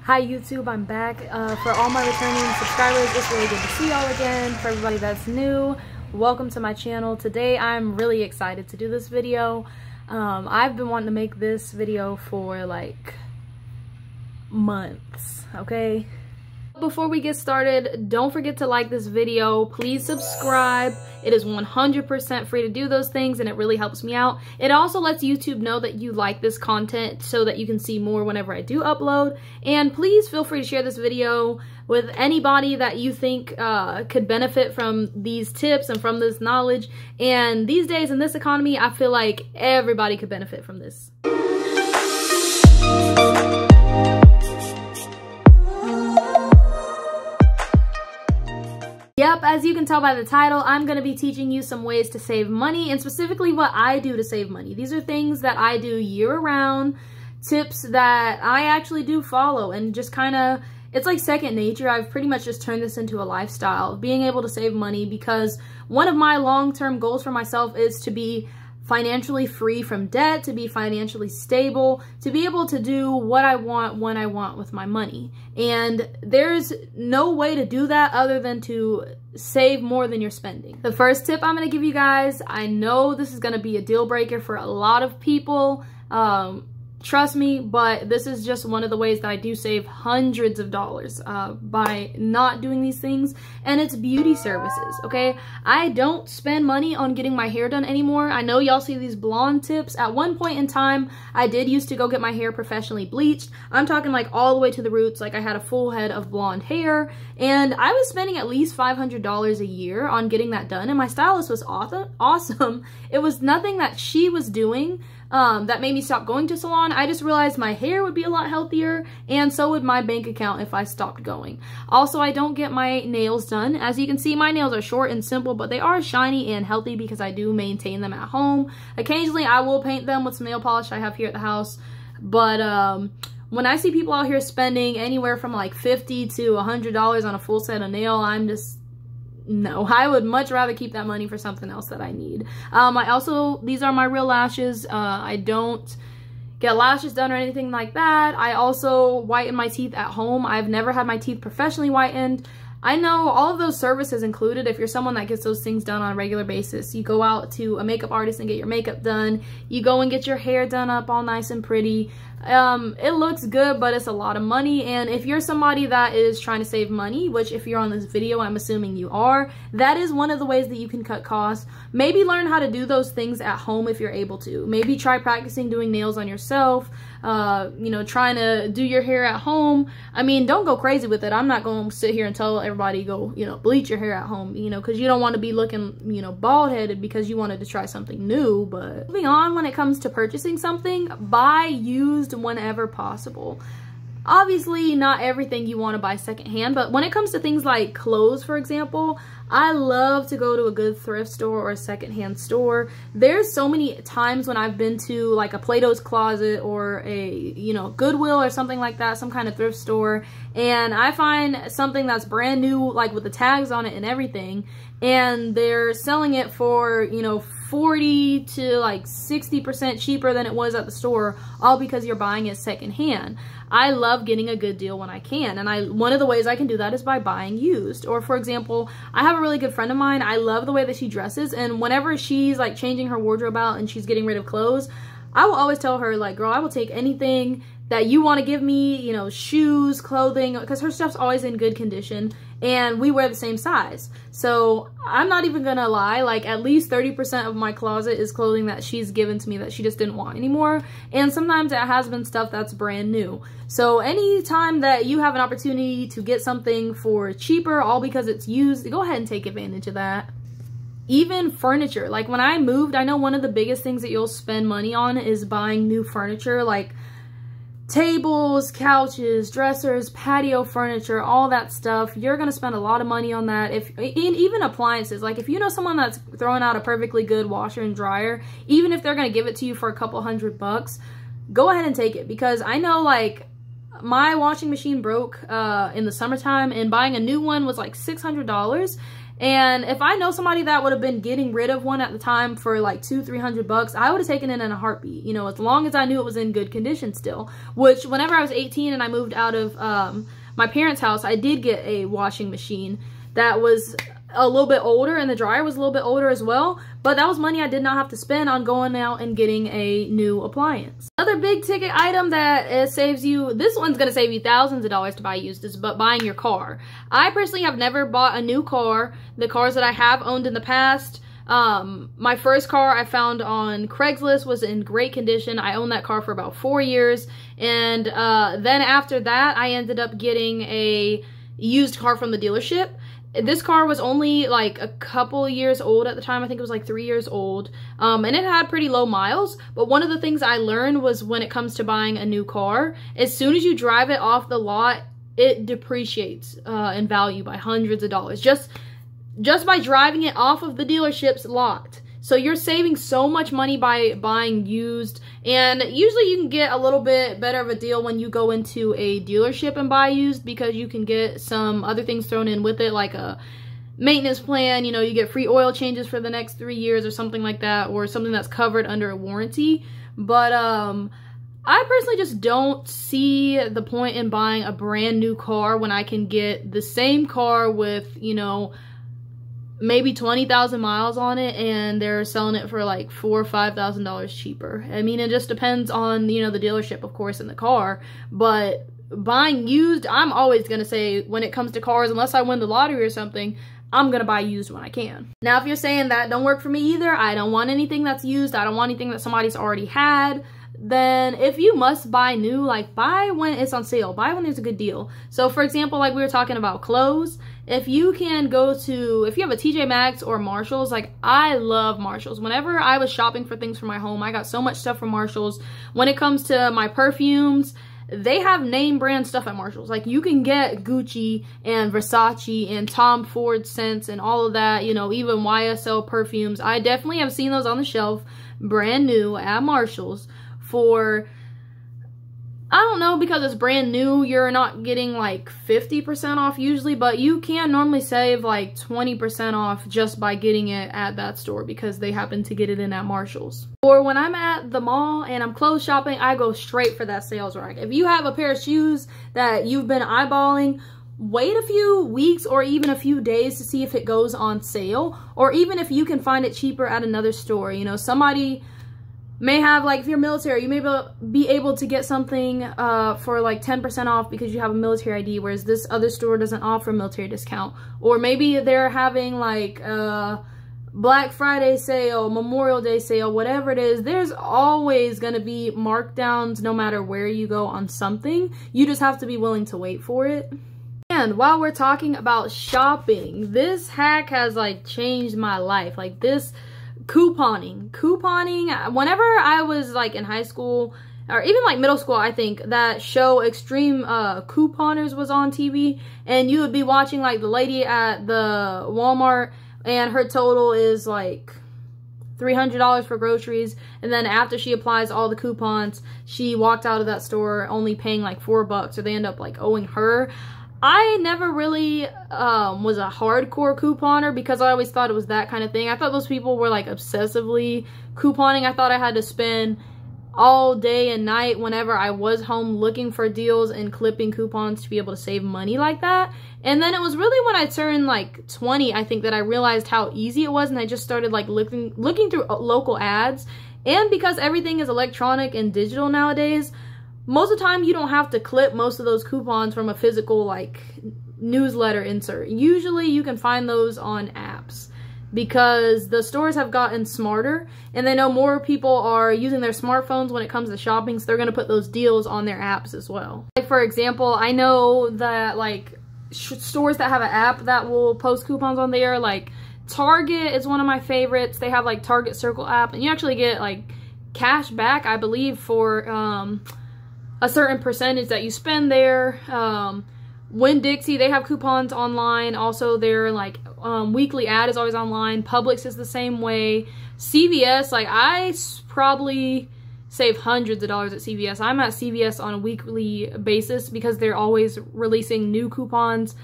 Hi YouTube, I'm back. For all my returning subscribers, it's really good to see y'all again. For everybody that's new, welcome to my channel. Today I'm really excited to do this video. I've been wanting to make this video for like months, okay? Before we get started, don't forget to like this video. Please subscribe. It is 100% free to do those things and it really helps me out. It also lets YouTube know that you like this content so that you can see more whenever I do upload. And please feel free to share this video with anybody that you think could benefit from these tips and from this knowledge. And these days in this economy, I feel like everybody could benefit from this. Yep, as you can tell by the title, I'm going to be teaching you some ways to save money and specifically what I do to save money. These are things that I do year-round, tips that I actually do follow and just kind of, it's like second nature. I've pretty much just turned this into a lifestyle, being able to save money, because one of my long-term goals for myself is to be financially free from debt, to be financially stable, to be able to do what I want when I want with my money. And there's no way to do that other than to save more than you're spending. The first tip I'm going to give you guys, I know this is going to be a deal breaker for a lot of people. Trust me, but this is just one of the ways that I do save hundreds of dollars by not doing these things, and it's beauty services, okay? I don't spend money on getting my hair done anymore. I know y'all see these blonde tips. At one point in time, I did used to go get my hair professionally bleached. I'm talking like all the way to the roots, like I had a full head of blonde hair, and I was spending at least $500 a year on getting that done, and my stylist was awesome. It was nothing that she was doing that made me stop going to salon. I just realized my hair would be a lot healthier, and so would my bank account if I stopped going. Also, I don't get my nails done. As you can see, my nails are short and simple, but they are shiny and healthy because I do maintain them at home. Occasionally, I will paint them with some nail polish I have here at the house, but when I see people out here spending anywhere from like $50 to $100 on a full set of nail, I'm just, no, I would much rather keep that money for something else that I need. I also, these are my real lashes. I don't get lashes done or anything like that. I also whiten my teeth at home. I've never had my teeth professionally whitened. I know all of those services included. If you're someone that gets those things done on a regular basis, you go out to a makeup artist and get your makeup done. You go and get your hair done up all nice and pretty. It looks good, but it's a lot of money. And if you're somebody that is trying to save money, which if you're on this video, I'm assuming you are, that is one of the ways that you can cut costs. Maybe learn how to do those things at home if you're able to. Maybe try practicing doing nails on yourself. You know, trying to do your hair at home. I mean, don't go crazy with it. I'm not going to sit here and tell everybody go, you know, bleach your hair at home, you know, because you don't want to be looking, you know, bald-headed because you wanted to try something new. But moving on, when it comes to purchasing something, buy used whenever possible. Obviously, not everything you want to buy secondhand, but when it comes to things like clothes, for example, I love to go to a good thrift store or a secondhand store. There's so many times when I've been to like a Plato's Closet or a, you know, Goodwill or something like that, some kind of thrift store, and I find something that's brand new, like with the tags on it and everything, and they're selling it for, you know, 40 to like 60% cheaper than it was at the store, all because you're buying it secondhand. I love getting a good deal when I can, and one of the ways I can do that is by buying used. Or for example, I have a really good friend of mine. I love the way that she dresses, and whenever she's like changing her wardrobe out and she's getting rid of clothes, I will always tell her, like, girl, I will take anything that you want to give me, you know, shoes, clothing, because her stuff's always in good condition and we wear the same size. So I'm not even gonna lie, like at least 30% of my closet is clothing that she's given to me that she just didn't want anymore. And sometimes it has been stuff that's brand new. So anytime that you have an opportunity to get something for cheaper, all because it's used, go ahead and take advantage of that. Even furniture, like when I moved, I know one of the biggest things that you'll spend money on is buying new furniture, like tables, couches, dressers, patio furniture, all that stuff. You're gonna spend a lot of money on that. Even appliances, like if you know someone that's throwing out a perfectly good washer and dryer, even if they're gonna give it to you for a couple $100, go ahead and take it, because I know, like, my washing machine broke in the summertime and buying a new one was like $600. And if I know somebody that would have been getting rid of one at the time for like $200-300, I would have taken it in a heartbeat, you know, as long as I knew it was in good condition still. Which, whenever I was 18 and I moved out of my parents' house, I did get a washing machine that was a little bit older, and the dryer was a little bit older as well, but that was money I did not have to spend on going out and getting a new appliance. Another big ticket item that saves you, this one's gonna save you thousands of dollars to buy used, is buying your car. I personally have never bought a new car. The cars that I have owned in the past, my first car I found on Craigslist was in great condition. I owned that car for about 4 years, and then after that I ended up getting a used car from the dealership. This car was only like a couple years old at the time. I think it was like 3 years old. And it had pretty low miles. But one of the things I learned was when it comes to buying a new car, as soon as you drive it off the lot, it depreciates in value by hundreds of dollars. Just by driving it off of the dealership's lot. So you're saving so much money by buying used, and usually you can get a little bit better of a deal when you go into a dealership and buy used, because you can get some other things thrown in with it, like a maintenance plan. You know, you get free oil changes for the next 3 years or something like that, or something that's covered under a warranty. But I personally just don't see the point in buying a brand new car when I can get the same car with, you know, maybe 20,000 miles on it, and they're selling it for like $4,000 or $5,000 cheaper. I mean, it just depends on, you know, the dealership, of course, and the car. But buying used, I'm always gonna say, when it comes to cars, unless I win the lottery or something, I'm gonna buy used when I can. Now, if you're saying that don't work for me either, I don't want anything that's used, I don't want anything that somebody's already had, then if you must buy new, like, buy when it's on sale, buy when there's a good deal. So for example, like we were talking about clothes, if you can go to, if you have a TJ Maxx or Marshalls, like, I love Marshalls. Whenever I was shopping for things for my home, I got so much stuff from Marshalls. When it comes to my perfumes, they have name brand stuff at Marshalls. Like, you can get Gucci and Versace and Tom Ford scents and all of that, you know, even YSL perfumes. I definitely have seen those on the shelf, brand new at Marshalls for, I don't know, because it's brand new, you're not getting like 50% off usually, but you can normally save like 20% off just by getting it at that store because they happen to get it in at Marshalls. Or when I'm at the mall and I'm clothes shopping, I go straight for that sales rack. If you have a pair of shoes that you've been eyeballing, wait a few weeks or even a few days to see if it goes on sale, or even if you can find it cheaper at another store. You know, somebody may have, like, if you're military, you may be able to get something for like 10% off because you have a military ID, whereas this other store doesn't offer a military discount. Or maybe they're having like Black Friday sale, Memorial Day sale, whatever it is. There's always going to be markdowns no matter where you go on something. You just have to be willing to wait for it. And while we're talking about shopping, this hack has like changed my life. Like, this couponing, whenever I was like in high school or even like middle school, I think that show Extreme Couponers was on TV, and you would be watching like the lady at the Walmart and her total is like $300 for groceries, and then after she applies all the coupons, she walked out of that store only paying like $4, or they end up like owing her. I never really was a hardcore couponer because I always thought it was that kind of thing. I thought those people were like obsessively couponing. I thought I had to spend all day and night whenever I was home looking for deals and clipping coupons to be able to save money like that. And then it was really when I turned like 20, I think, that I realized how easy it was, and I just started like looking through local ads. And because everything is electronic and digital nowadays, most of the time you don't have to clip most of those coupons from a physical like newsletter insert. Usually you can find those on apps because the stores have gotten smarter and they know more people are using their smartphones when it comes to shopping, so they're going to put those deals on their apps as well. Like, for example, I know that like stores that have an app that will post coupons on there, like Target is one of my favorites. They have like Target Circle app, and you actually get like cash back, I believe, for a certain percentage that you spend there. Winn-Dixie, they have coupons online. Also, their like weekly ad is always online. Publix is the same way. CVS, like, I probably save hundreds of dollars at CVS. I'm at CVS on a weekly basis because they're always releasing new coupons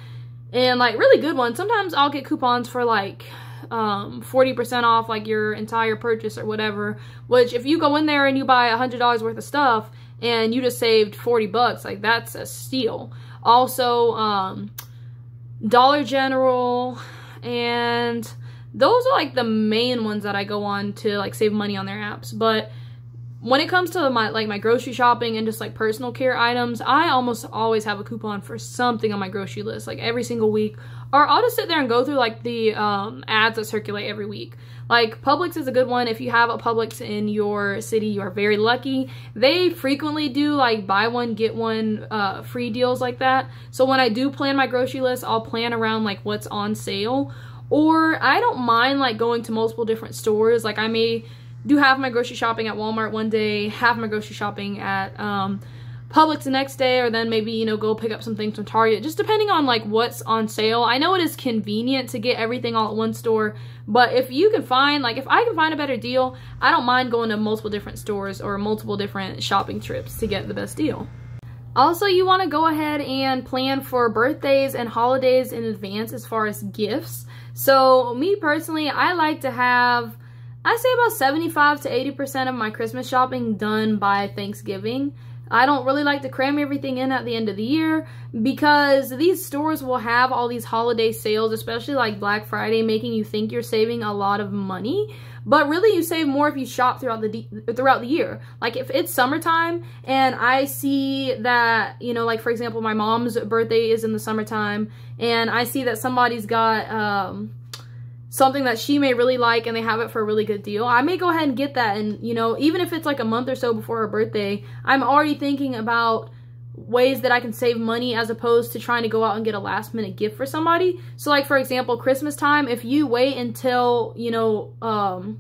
and like really good ones. Sometimes I'll get coupons for like 40% off like your entire purchase or whatever, which if you go in there and you buy $100 worth of stuff and you just saved 40 bucks, like that's a steal. Also, Dollar General, and those are like the main ones that I go on to like save money on their apps. But when it comes to my grocery shopping and just like personal care items, I almost always have a coupon for something on my grocery list, like every single week. Or I'll just sit there and go through like the ads that circulate every week. Like Publix is a good one. If you have a Publix in your city, you are very lucky. They frequently do like buy one, get one free deals like that. So when I do plan my grocery list, I'll plan around like what's on sale. Or I don't mind like going to multiple different stores. Like I may do half my grocery shopping at Walmart one day, half my grocery shopping at Publix the next day, or then maybe, you know, go pick up some things from Target, just depending on like what's on sale. I know it is convenient to get everything all at one store, but if you can find, like if I can find a better deal, I don't mind going to multiple different stores or multiple different shopping trips to get the best deal. Also, you want to go ahead and plan for birthdays and holidays in advance as far as gifts. So me personally, I like to have, I say about 75 to 80% of my Christmas shopping done by Thanksgiving. I don't really like to cram everything in at the end of the year because these stores will have all these holiday sales, especially like Black Friday, making you think you're saving a lot of money. But really you save more if you shop throughout the year. Like if it's summertime and I see that, you know, like for example, my mom's birthday is in the summertime and I see that somebody's got something that she may really like and they have it for a really good deal, I may go ahead and get that. And, you know, even if it's like a month or so before her birthday, I'm already thinking about ways that I can save money as opposed to trying to go out and get a last minute gift for somebody. So like for example, Christmas time, if you wait until, you know,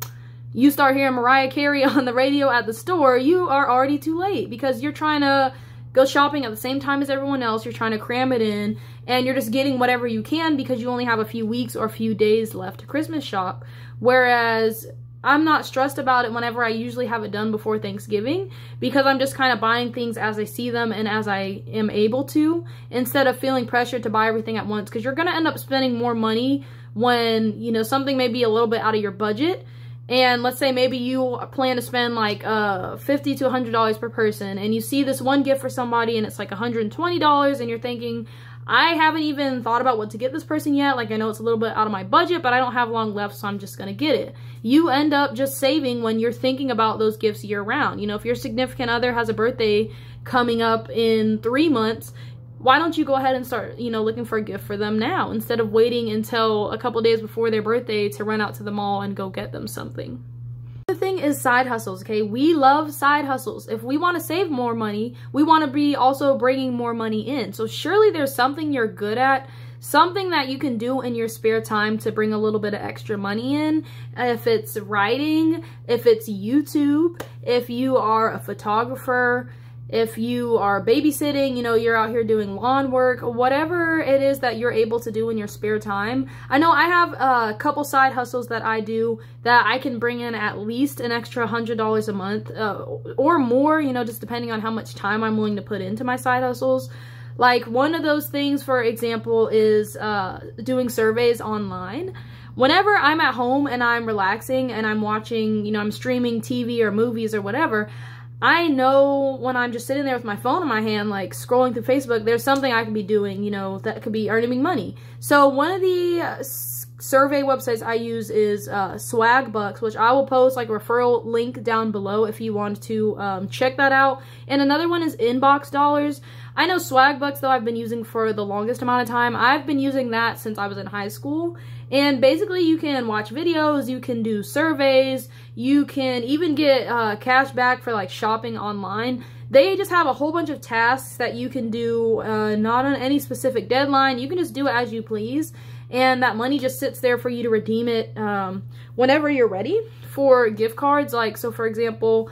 you start hearing Mariah Carey on the radio at the store, you are already too late because you're trying to go shopping at the same time as everyone else. You're trying to cram it in and you're just getting whatever you can because you only have a few weeks or a few days left to Christmas shop. Whereas I'm not stressed about it whenever I usually have it done before Thanksgiving because I'm just kind of buying things as I see them and as I am able to, instead of feeling pressured to buy everything at once, because you're going to end up spending more money when, you know, something may be a little bit out of your budget. And let's say maybe you plan to spend like $50 to $100 per person and you see this one gift for somebody and it's like $120 and you're thinking, I haven't even thought about what to get this person yet. Like I know it's a little bit out of my budget, but I don't have long left, so I'm just going to get it. You end up just saving when you're thinking about those gifts year round. You know, if your significant other has a birthday coming up in 3 months, why don't you go ahead and start, you know, looking for a gift for them now instead of waiting until a couple days before their birthday to run out to the mall and go get them something. The thing is side hustles, okay? We love side hustles. If we want to save more money, we want to be also bringing more money in. So surely there's something you're good at, something that you can do in your spare time to bring a little bit of extra money in. If it's writing, if it's YouTube, if you are a photographer, if you are babysitting, you know, you're out here doing lawn work, whatever it is that you're able to do in your spare time. I know I have a couple side hustles that I do that I can bring in at least an extra $100 a month or more, you know, just depending on how much time I'm willing to put into my side hustles. Like one of those things, for example, is doing surveys online. Whenever I'm at home and I'm relaxing and I'm watching, you know, I'm streaming TV or movies or whatever, I know when I'm just sitting there with my phone in my hand, like scrolling through Facebook, there's something I can be doing, you know, that could be earning me money. So one of the survey websites I use is Swagbucks, which I will post like a referral link down below if you want to check that out. And another one is Inbox Dollars. I know Swagbucks, though, I've been using for the longest amount of time. I've been using that since I was in high school. And basically you can watch videos, you can do surveys, you can even get cash back for like shopping online. They just have a whole bunch of tasks that you can do, not on any specific deadline. You can just do it as you please. And that money just sits there for you to redeem it whenever you're ready for gift cards. Like, so for example,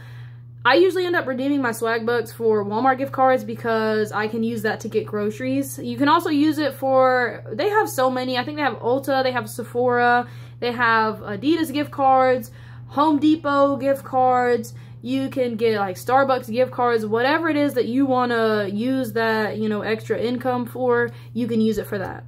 I usually end up redeeming my Swagbucks for Walmart gift cards because I can use that to get groceries. You can also use it for, they have so many. I think they have Ulta, they have Sephora, they have Adidas gift cards, Home Depot gift cards. You can get like Starbucks gift cards, whatever it is that you want to use that, you know, extra income for, you can use it for that.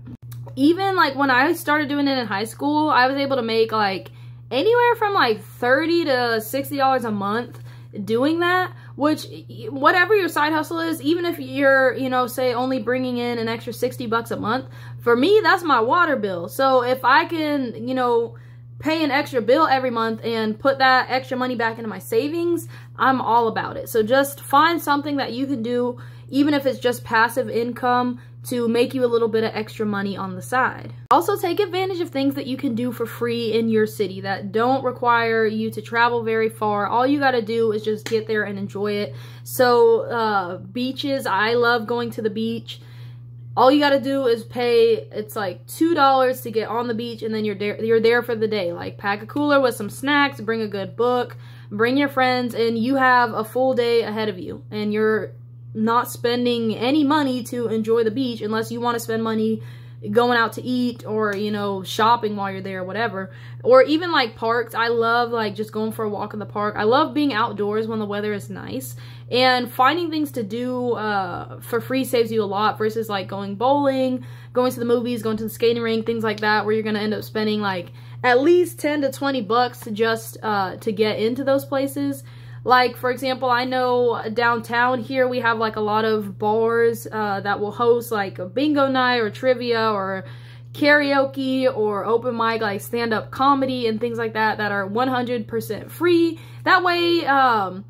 even like when I started doing it in high school, I was able to make like anywhere from like $30 to $60 a month doing that, which whatever your side hustle is, even if you're, you know, say only bringing in an extra 60 bucks a month, for me, that's my water bill. So if I can, you know, pay an extra bill every month and put that extra money back into my savings, I'm all about it. So just find something that you can do, even if it's just passive income, to make you a little bit of extra money on the side. Also, take advantage of things that you can do for free in your city that don't require you to travel very far. All you gotta do is just get there and enjoy it. So beaches, I love going to the beach. All you gotta do is pay, it's like $2 to get on the beach, and then you're there for the day. Like, pack a cooler with some snacks, bring a good book, bring your friends, and you have a full day ahead of you. And you're not spending any money to enjoy the beach unless you want to spend money going out to eat or, you know, shopping while you're there, whatever. Or even like parks. I love like just going for a walk in the park. I love being outdoors when the weather is nice, and finding things to do for free saves you a lot versus like going bowling, going to the movies, going to the skating rink, things like that, where you're gonna end up spending like at least 10 to 20 bucks to just to get into those places. Like, for example, I know downtown here we have like a lot of bars that will host like a bingo night or trivia or karaoke or open mic, like stand-up comedy and things like that, that are 100% free. That way,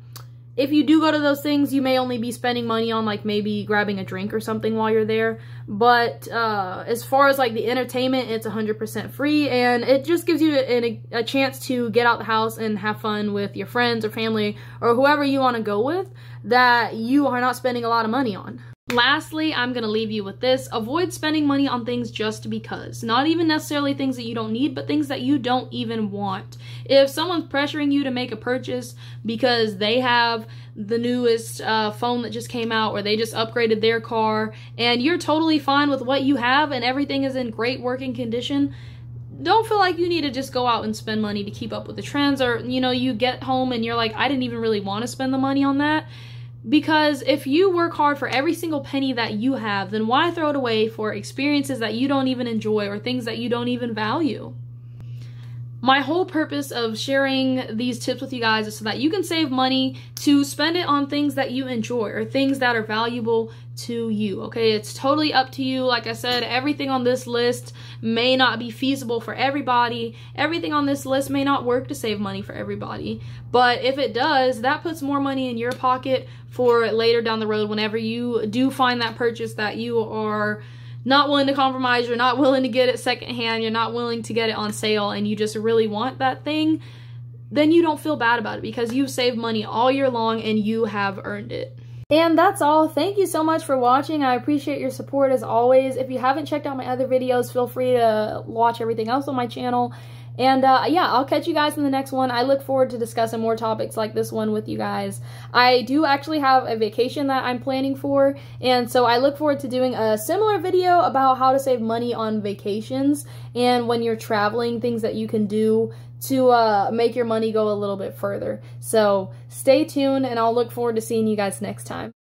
if you do go to those things, you may only be spending money on like maybe grabbing a drink or something while you're there. But as far as like the entertainment, it's 100% free, and it just gives you a chance to get out the house and have fun with your friends or family or whoever you want to go with that you are not spending a lot of money on. Lastly, I'm going to leave you with this. Avoid spending money on things just because. Not even necessarily things that you don't need, but things that you don't even want. If someone's pressuring you to make a purchase because they have the newest phone that just came out, or they just upgraded their car, and you're totally fine with what you have and everything is in great working condition, don't feel like you need to just go out and spend money to keep up with the trends, or, you know, you get home and you're like, I didn't even really want to spend the money on that. Because if you work hard for every single penny that you have, then why throw it away for experiences that you don't even enjoy or things that you don't even value? My whole purpose of sharing these tips with you guys is so that you can save money to spend it on things that you enjoy or things that are valuable to you, okay? It's totally up to you. Like I said, everything on this list may not be feasible for everybody. Everything on this list may not work to save money for everybody. But if it does, that puts more money in your pocket for later down the road whenever you do find that purchase that you are not willing to compromise, you're not willing to get it secondhand, you're not willing to get it on sale, and you just really want that thing, then you don't feel bad about it because you've saved money all year long and you have earned it. And that's all. Thank you so much for watching. I appreciate your support as always. If you haven't checked out my other videos, feel free to watch everything else on my channel. And yeah, I'll catch you guys in the next one. I look forward to discussing more topics like this one with you guys. I do actually have a vacation that I'm planning for, and so I look forward to doing a similar video about how to save money on vacations and when you're traveling, things that you can do to make your money go a little bit further. So stay tuned, and I'll look forward to seeing you guys next time.